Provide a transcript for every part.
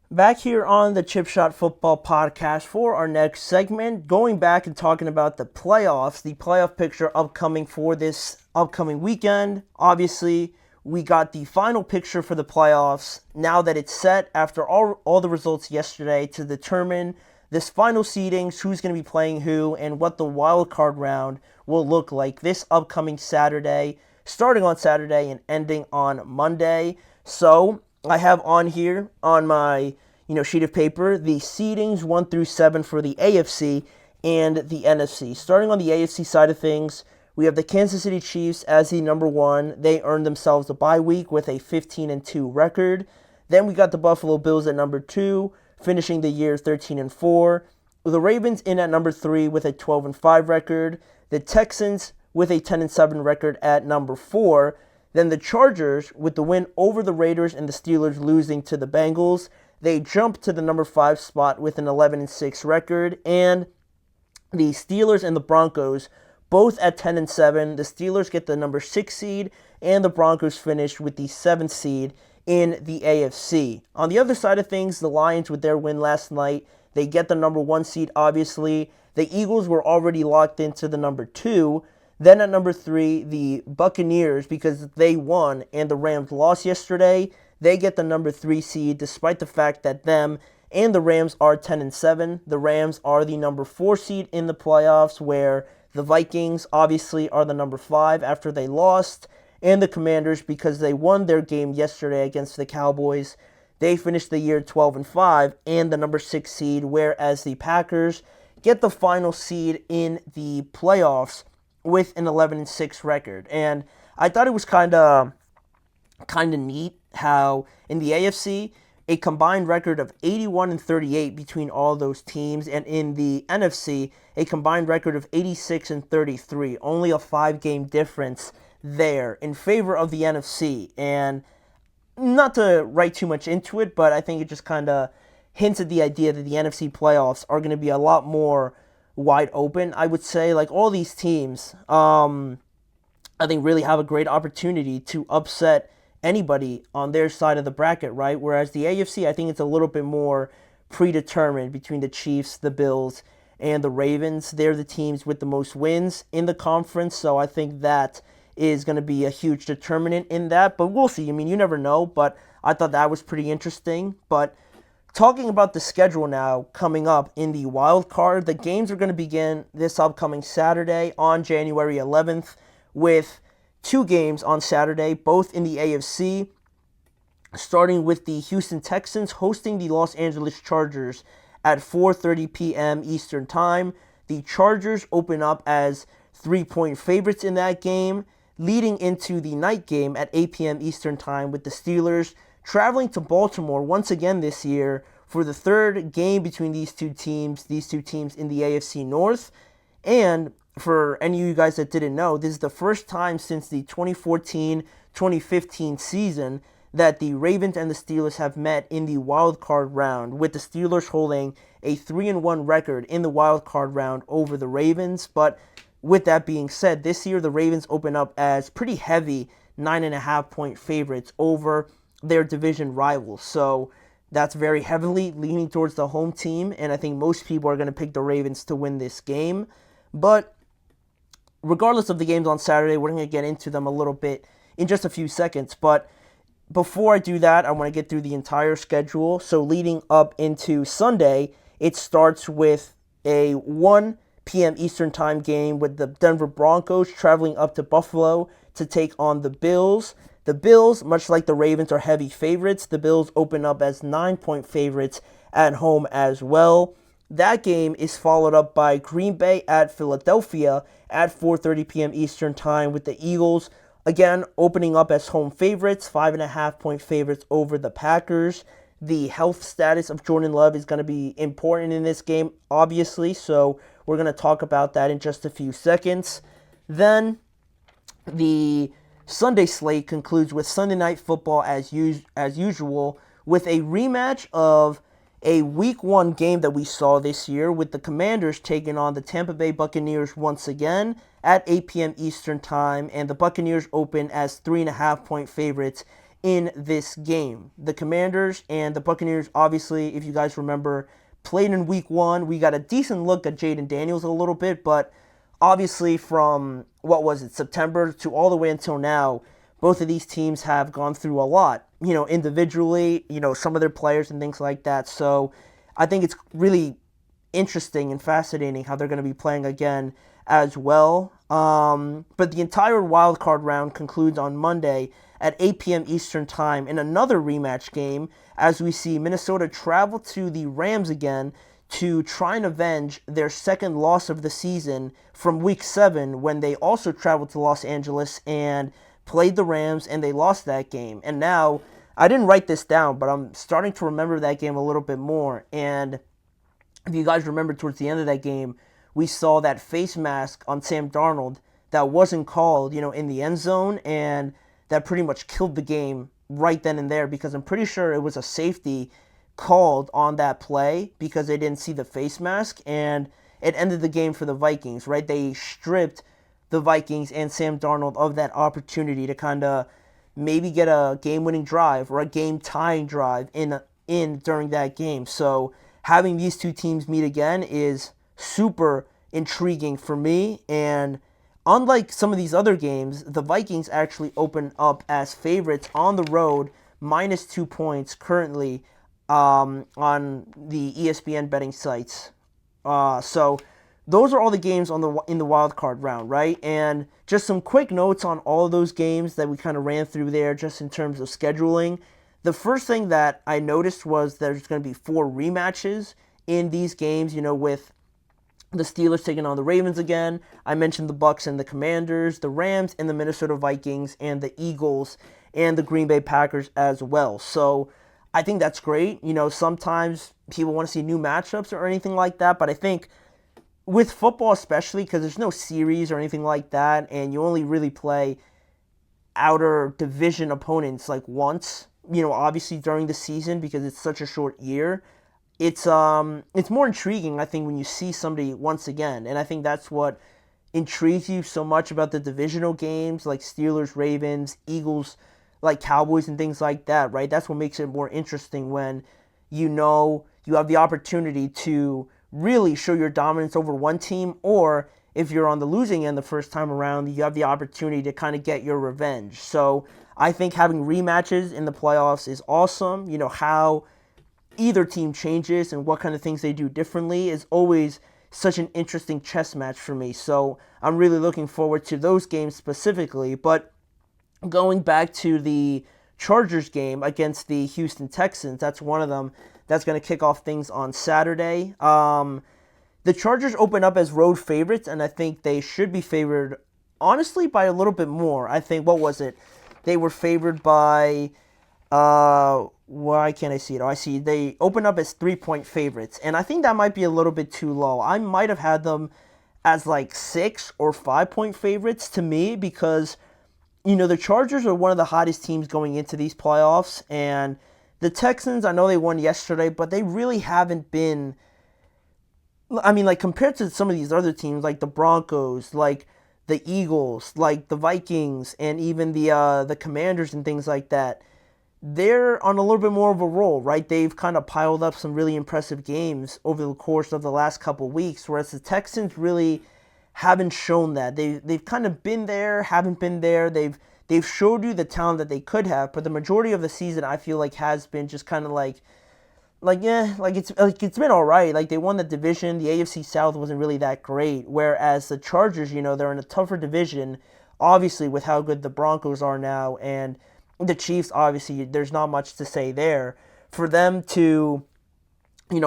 Back here on the Chip Shot Football Podcast for our next segment, going back and talking about the playoffs, the playoff picture upcoming for this upcoming weekend. Obviously, we got the final picture for the playoffs now that it's set after all the results yesterday to determine this final seedings, who's going to be playing who, and what the wild card round will look like this upcoming Saturday, starting on Saturday and ending on Monday. So, I have on here on my sheet of paper the seedings 1 through 7 for the AFC and the NFC. Starting on the AFC side of things, we have the Kansas City Chiefs as the number 1. They earned themselves a bye week with a 15-2 record. Then we got the Buffalo Bills at number 2, finishing the year 13-4. The Ravens in at number 3 with a 12-5 record. The Texans with a 10-7 record at number 4. Then the Chargers, with the win over the Raiders and the Steelers losing to the Bengals, they jump to the number 5 spot with an 11-6 record. And the Steelers and the Broncos, both at 10-7. The Steelers get the number 6 seed, and the Broncos finish with the 7th seed in the AFC. On the other side of things, the Lions, with their win last night, they get the number 1 seed, obviously. The Eagles were already locked into the number 2. Then at number 3, the Buccaneers, because they won and the Rams lost yesterday, they get the number 3 seed despite the fact that them and the Rams are 10-7. The Rams are the number 4 seed in the playoffs, where the Vikings obviously are the number 5 after they lost, and the Commanders, because they won their game yesterday against the Cowboys, they finished the year 12-5 and the number 6 seed, whereas the Packers get the final seed in the playoffs with an 11-6 record. And I thought it was kind of neat how in the AFC, a combined record of 81-38 between all those teams, and in the NFC, a combined record of 86-33, only a 5-game difference there in favor of the NFC. And not to write too much into it, but I think it just kind of hints at the idea that the NFC playoffs are going to be a lot more wide open. I would say, like, all these teams, I think really have a great opportunity to upset anybody on their side of the bracket, right? Whereas the AFC, I think it's a little bit more predetermined between the Chiefs, the Bills, and the Ravens. They're the teams with the most wins in the conference, so I think that is going to be a huge determinant in that. But we'll see. I mean, you never know, but I thought that was pretty interesting. But talking about the schedule now coming up in the wild card, the games are going to begin this upcoming Saturday on January 11th with 2 games on Saturday, both in the AFC, starting with the Houston Texans hosting the Los Angeles Chargers at 4:30 p.m. Eastern Time. The Chargers open up as 3-point favorites in that game, leading into the night game at 8 p.m. Eastern Time with the Steelers traveling to Baltimore once again this year for the 3rd game between these two teams in the AFC North. And for any of you guys that didn't know, this is the first time since the 2014-2015 season that the Ravens and the Steelers have met in the wild card round, with the Steelers holding a 3-1 record in the wild card round over the Ravens. But with that being said, this year the Ravens open up as pretty heavy 9.5-point favorites over their division rivals. So that's very heavily leaning towards the home team, and I think most people are going to pick the Ravens to win this game. But regardless of the games on Saturday, we're going to get into them a little bit in just a few seconds. But before I do that, I want to get through the entire schedule. So leading up into Sunday, it starts with a 1 p.m. Eastern Time game with the Denver Broncos traveling up to Buffalo to take on the Bills. The Bills, much like the Ravens, are heavy favorites. The Bills open up as 9-point favorites at home as well. That game is followed up by Green Bay at Philadelphia at 4:30 p.m. Eastern Time, with the Eagles, again, opening up as home favorites, 5.5-point favorites over the Packers. The health status of Jordan Love is going to be important in this game, obviously, so we're going to talk about that in just a few seconds. Then the Sunday slate concludes with Sunday Night Football as usual, with a rematch of a Week 1 game that we saw this year, with the Commanders taking on the Tampa Bay Buccaneers once again at 8 p.m. Eastern Time, and the Buccaneers open as 3.5-point favorites in this game. The Commanders and the Buccaneers, obviously, if you guys remember, played in week 1. We got a decent look at Jaden Daniels a little bit, but obviously from, September to all the way until now, both of these teams have gone through a lot, individually, some of their players and things like that. So I think it's really interesting and fascinating how they're going to be playing again as well. But the entire wild card round concludes on Monday at 8 p.m. Eastern Time in another rematch game as we see Minnesota travel to the Rams again to try and avenge their second loss of the season from Week 7 when they also traveled to Los Angeles and played the Rams and they lost that game. And now, I didn't write this down, but I'm starting to remember that game a little bit more. And if you guys remember towards the end of that game, we saw that face mask on Sam Darnold that wasn't called, in the end zone, and that pretty much killed the game right then and there because I'm pretty sure it was a safety called on that play because they didn't see the face mask, and it ended the game for the Vikings, right? They stripped the Vikings and Sam Darnold of that opportunity to kind of maybe get a game-winning drive or a game-tying drive in during that game. So having these two teams meet again is super intriguing for me, and unlike some of these other games, the Vikings actually open up as favorites on the road, -2 points currently on the ESPN betting sites. So those are all the games in the wild card round, right? And just some quick notes on all of those games that we kind of ran through there, just in terms of scheduling. The first thing that I noticed was there's going to be 4 rematches in these games, with the Steelers taking on the Ravens again. I mentioned the Bucs and the Commanders, the Rams and the Minnesota Vikings, and the Eagles and the Green Bay Packers as well. So I think that's great. Sometimes people want to see new matchups or anything like that, but I think with football especially, because there's no series or anything like that, and you only really play outer division opponents like once, obviously during the season because it's such a short year. It's more intriguing, I think, when you see somebody once again, and I think that's what intrigues you so much about the divisional games like Steelers, Ravens, Eagles, like Cowboys and things like that, right? That's what makes it more interesting when you have the opportunity to really show your dominance over one team, or if you're on the losing end the first time around, you have the opportunity to kind of get your revenge. So I think having rematches in the playoffs is awesome. How either team changes and what kind of things they do differently is always such an interesting chess match for me. So I'm really looking forward to those games specifically. But going back to the Chargers game against the Houston Texans, that's one of them that's going to kick off things on Saturday. The Chargers open up as road favorites, and I think they should be favored, honestly, by a little bit more. I think, they were favored by, why can't I see it? Oh, I see. They open up as 3-point favorites, and I think that might be a little bit too low. I might have had them as like 6 or 5-point favorites to me because, the Chargers are one of the hottest teams going into these playoffs, and the Texans, I know they won yesterday, but they really haven't been, compared to some of these other teams, like the Broncos, like the Eagles, like the Vikings, and even the Commanders and things like that, they're on a little bit more of a roll, right? They've kind of piled up some really impressive games over the course of the last couple weeks, whereas the Texans really haven't shown that. They've kind of been there, haven't been there. They've showed you the talent that they could have, but the majority of the season I feel like has been just kind of it's been all right. Like they won the division. The AFC South wasn't really that great, whereas the Chargers, they're in a tougher division, obviously with how good the Broncos are now, and the Chiefs, obviously, there's not much to say there. For them to,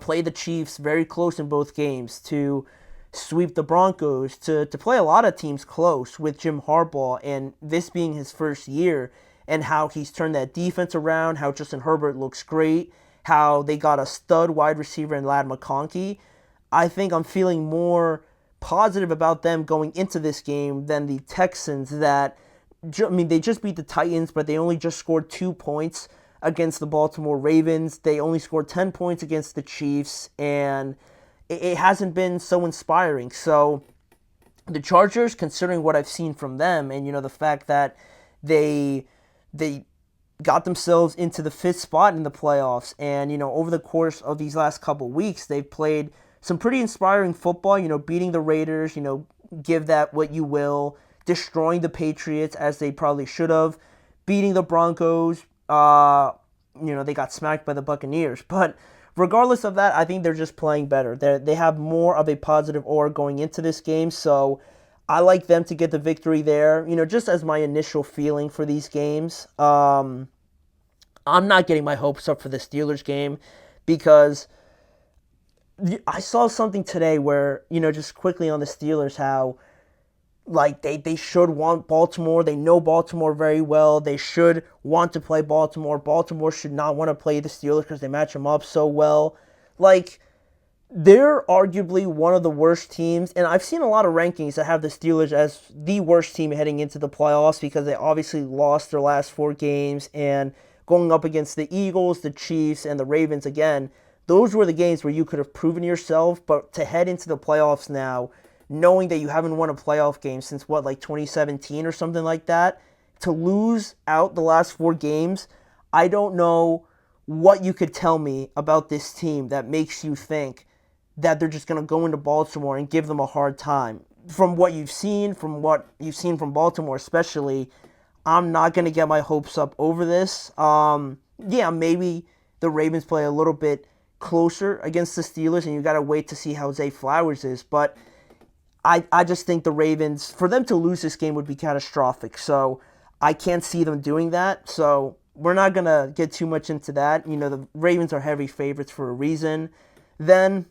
play the Chiefs very close in both games, to sweep the Broncos, to play a lot of teams close with Jim Harbaugh, and this being his first year, and how he's turned that defense around, how Justin Herbert looks great, how they got a stud wide receiver in Ladd McConkey. I think I'm feeling more positive about them going into this game than the Texans that, they just beat the Titans, but they only just scored 2 points against the Baltimore Ravens. They only scored 10 points against the Chiefs, and it hasn't been so inspiring. So the Chargers, considering what I've seen from them, and the fact that they got themselves into the 5th spot in the playoffs. And, over the course of these last couple weeks, they've played some pretty inspiring football, beating the Raiders, give that what you will, destroying the Patriots as they probably should have, beating the Broncos. They got smacked by the Buccaneers. But regardless of that, I think they're just playing better. They have more of a positive aura going into this game, so I like them to get the victory there. Just as my initial feeling for these games, I'm not getting my hopes up for the Steelers game because I saw something today where, just quickly on the Steelers, how like they should want Baltimore. They know Baltimore very well. They should want to play Baltimore. Baltimore should not want to play the Steelers because they match them up so well. Like, they're arguably one of the worst teams, and I've seen a lot of rankings that have the Steelers as the worst team heading into the playoffs because they obviously lost their last 4 games, and going up against the Eagles, the Chiefs, and the Ravens again, those were the games where you could have proven yourself. But to head into the playoffs now, knowing that you haven't won a playoff game since, 2017 or something like that, to lose out the last 4 games, I don't know what you could tell me about this team that makes you think that they're just going to go into Baltimore and give them a hard time. From what you've seen from Baltimore especially, I'm not going to get my hopes up over this. Maybe the Ravens play a little bit closer against the Steelers, and you got to wait to see how Zay Flowers is, but I just think the Ravens, for them to lose this game would be catastrophic. So I can't see them doing that. So we're not going to get too much into that. The Ravens are heavy favorites for a reason. Then,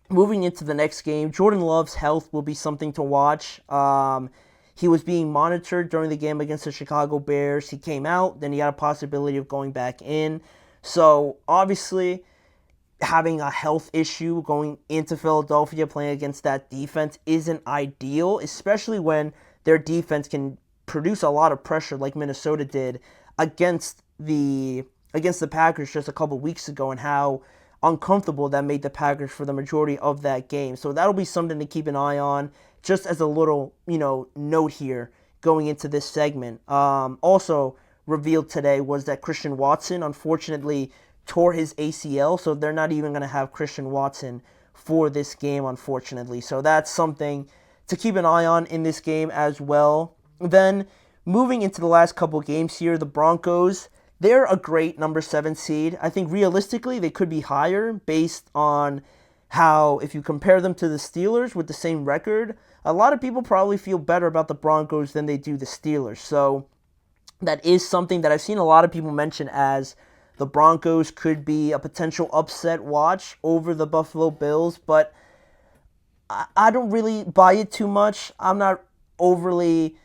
moving into the next game, Jordan Love's health will be something to watch. He was being monitored during the game against the Chicago Bears. He came out, then he had a possibility of going back in. So obviously, having a health issue going into Philadelphia playing against that defense isn't ideal, especially when their defense can produce a lot of pressure like Minnesota did against the Packers just a couple weeks ago, and how uncomfortable that made the Packers for the majority of that game. So that'll be something to keep an eye on, just as a little, note here going into this segment. Also revealed today was that Christian Watson, unfortunately, tore his ACL, so they're not even going to have Christian Watson for this game, unfortunately. So that's something to keep an eye on in this game as well. Then, moving into the last couple games here, the Broncos, they're a great number 7 seed. I think realistically they could be higher based on how, if you compare them to the Steelers with the same record, a lot of people probably feel better about the Broncos than they do the Steelers. So that is something that I've seen a lot of people mention as the Broncos could be a potential upset watch over the Buffalo Bills, but I don't really buy it too much. I'm not overly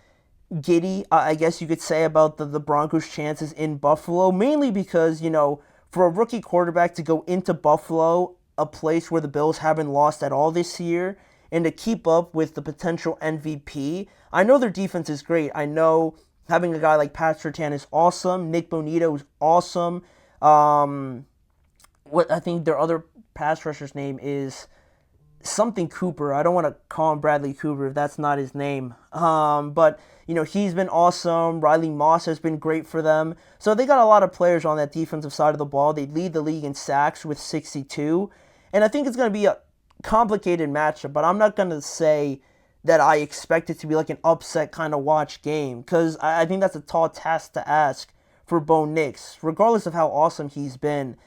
giddy, I guess you could say, about the Broncos' chances in Buffalo, mainly because, for a rookie quarterback to go into Buffalo, a place where the Bills haven't lost at all this year, and to keep up with the potential MVP, I know their defense is great. I know having a guy like Pat Surtain is awesome. Nick Bonito is awesome. What I think their other pass rusher's name is something Cooper. I don't want to call him Bradley Cooper if that's not his name. But he's been awesome. Riley Moss has been great for them. So they got a lot of players on that defensive side of the ball. They lead the league in sacks with 62. And I think it's going to be a complicated matchup, but I'm not going to say that I expect it to be like an upset kind of watch game, because I think that's a tall task to ask for Bo Nix, regardless of how awesome he's been.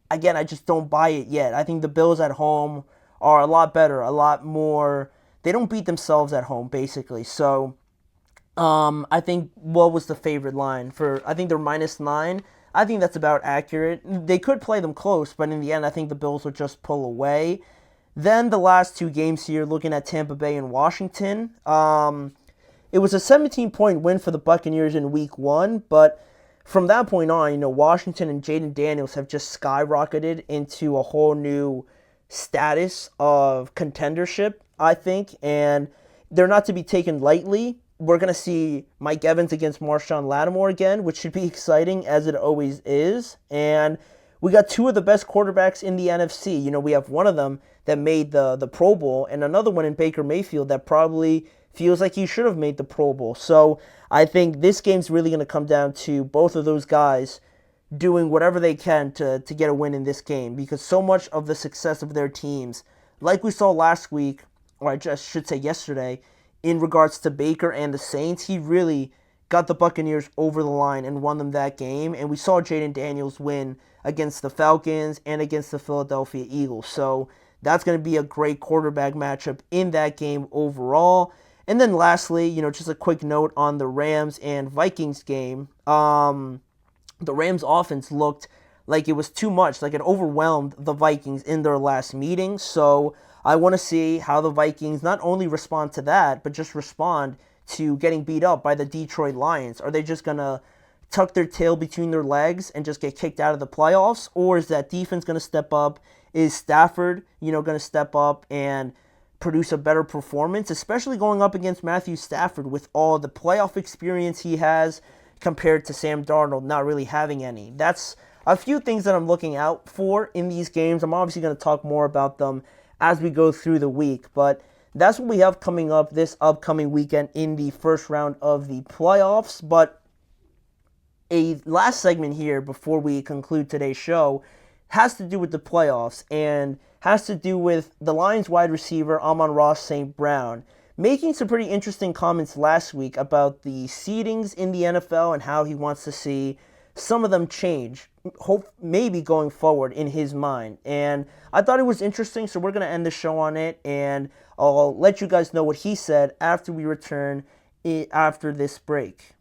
Again, I just don't buy it yet. I think the Bills at home are a lot better, a lot more. They don't beat themselves at home, basically. So, I think, what was the favorite line? I think they're -9. I think that's about accurate. They could play them close, but in the end, I think the Bills will just pull away. Then the last 2 games here, looking at Tampa Bay and Washington. It was a 17-point win for the Buccaneers in Week 1, but from that point on, Washington and Jaden Daniels have just skyrocketed into a whole new status of contendership, I think, and they're not to be taken lightly. We're going to see Mike Evans against Marshawn Lattimore again, which should be exciting, as it always is. And we got 2 of the best quarterbacks in the NFC. We have one of them that made the Pro Bowl, and another one in Baker Mayfield that probably feels like he should have made the Pro Bowl. So I think this game's really going to come down to both of those guys doing whatever they can to get a win in this game, because so much of the success of their teams, like we saw last week, or I just should say yesterday, in regards to Baker and the Saints, he really got the Buccaneers over the line and won them that game. And we saw Jaden Daniels win against the Falcons and against the Philadelphia Eagles. So that's going to be a great quarterback matchup in that game overall. And then lastly, just a quick note on the Rams and Vikings game. The Rams offense looked like it was too much, like it overwhelmed the Vikings in their last meeting. So I want to see how the Vikings not only respond to that, but just respond to getting beat up by the Detroit Lions. Are they just going to tuck their tail between their legs and just get kicked out of the playoffs? Or is that defense going to step up? Is Stafford, going to step up and produce a better performance, especially going up against Matthew Stafford with all the playoff experience he has compared to Sam Darnold not really having any? That's a few things that I'm looking out for in these games. I'm obviously going to talk more about them as we go through the week, but that's what we have coming up this upcoming weekend in the first round of the playoffs. But a last segment here before we conclude today's show has to do with the playoffs and has to do with the Lions wide receiver Amon-Ra St. Brown making some pretty interesting comments last week about the seedings in the NFL and how he wants to see some of them change, maybe going forward in his mind. And I thought it was interesting, so we're going to end the show on it, and I'll let you guys know what he said after we return after this break.